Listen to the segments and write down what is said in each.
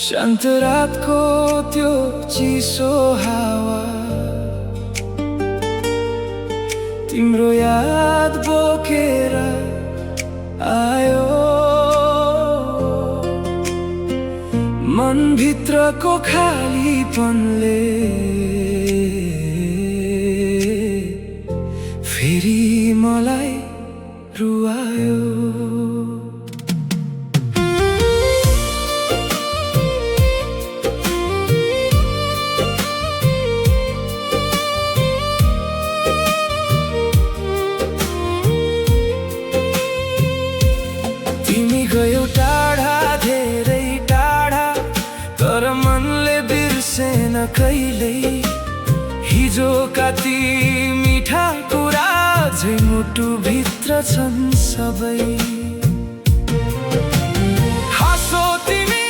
शान्त रातको त्यो चिसो हावा तिम्रो याद बोकेर आयो मनभित्रको खालीपनले फेरि मलाई रुवायो। गयो टाढा धेरै टाढा तर मनले बिर्सेन कहिल्यै हिजोका ती मिठा कुरा झै मुटुभित्र छन् सबै। हाँसो तिमी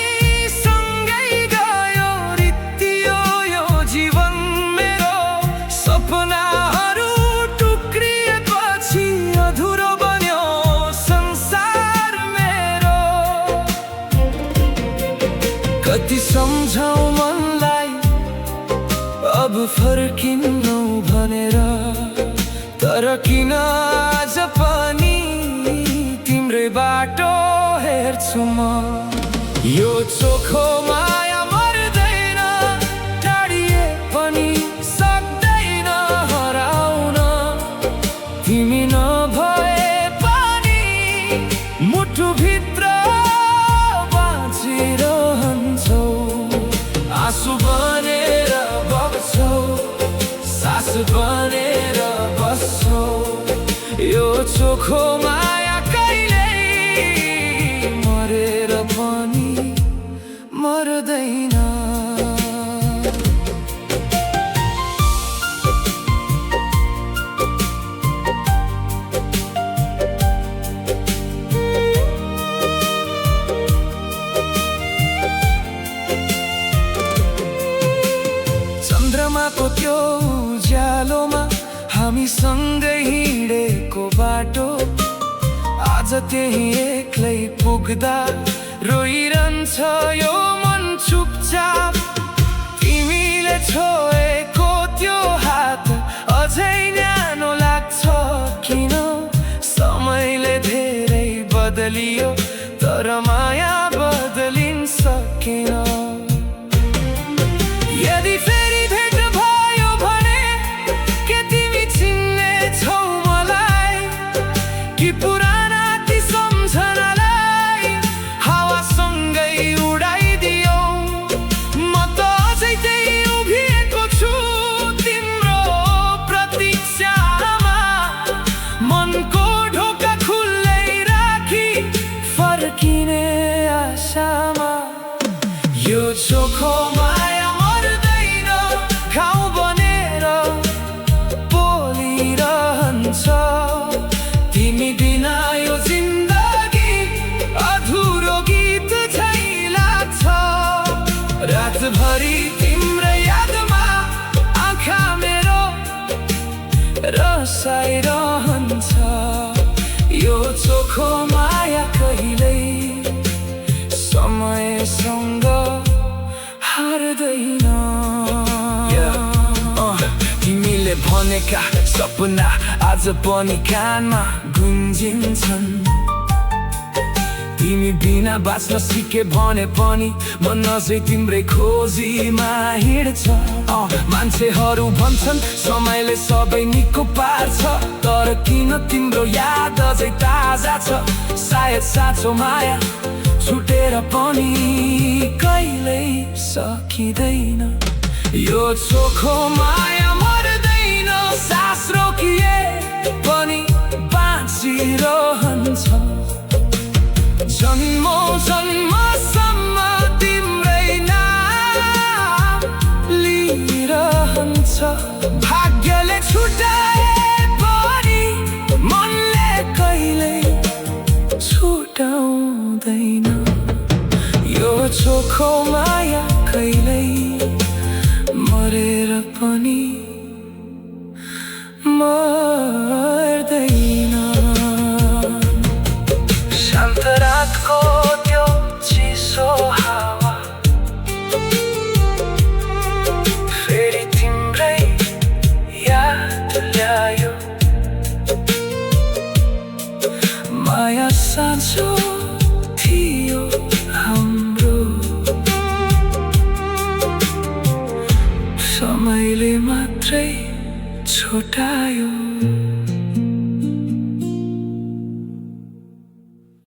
सँगै गयो रित्तियो यो जीवन मेरो सपनाहरू टुक्रिएपछि अधुरो बन्यो संसार मेरो। कति सम्झाउ मनलाई अब फर्किन्नौ भनेर तर किन आज पनि तिम्रै बाटो हेर्छु म। यो चोखो माया मर्दैन टाढिए पनि सक्दैन हराउन तिमी नभए पनि मुटुभित्र बाँचिरहन्छौ आँसु बनेर बग्छौ सास बनेर बस्छौ। यो चोखो माया कहिल्यै मरेर पनि मर्दैन। चन्द्रमाको त्यो उज्यालोमा हामी सँगै हिँडेको बाटो आज त्यही एक्लै पुग्दा रोइरहन्छ यो मन चुपचाप। तिमीले छोएको त्यो हात अझै न्यानो लाग्छ किन समयले धेरै बदलियो तर माया बदलिन सकेन। यदि फेरि भेट भयो भने के तिमी चिन्नेछौ मलाई कि पुराना ती सम्झनालाई हावासँगै उडाइदियौ। म त अझै त्यही उभिएको छु तिम्रो प्रतीक्षामा मनको ढोका खुल्लै राखी फर्किने आशामा। यो चोखो माया मर्दैन घाउ बनेर पोलिरहन्छ तिमी बिना यो जिन्दगी अधुरो गीत झै लाग्छ। रातभरि तिम्रो यादमा आँखा मेरो रसाइरहन्छ यो चोखो माया कहिल्यै समयसँग हार्दैन। तिमीले भनेका सपना आज पनि कानमा गुन्जिन्छन् तिमी बिना बाँच्न सिके भने पनि मन अझै तिम्रै खोजीमा हिँड्छ। मान्छेहरू भन्छन् समयले सबै निको पार्छ तर किन तिम्रो याद अझै ताजा छ। सायद साँचो माया छुटेर पनि कहिल्यै सकिँदैन। यो चोखो माया मर्दैन सास रोकिए पनि बाँचिरहन्छ जन्मौँ जन्मसम्म तिम्रै नाम चोखो माया कहिल्यै मरेर पनि मर्दैन। शान्त रातको त्यो चिसो हावा फेरि तिम्रै याद ल्यायो। माया साँचो थियो हाम्रो, समयले मात्रै छुटायो।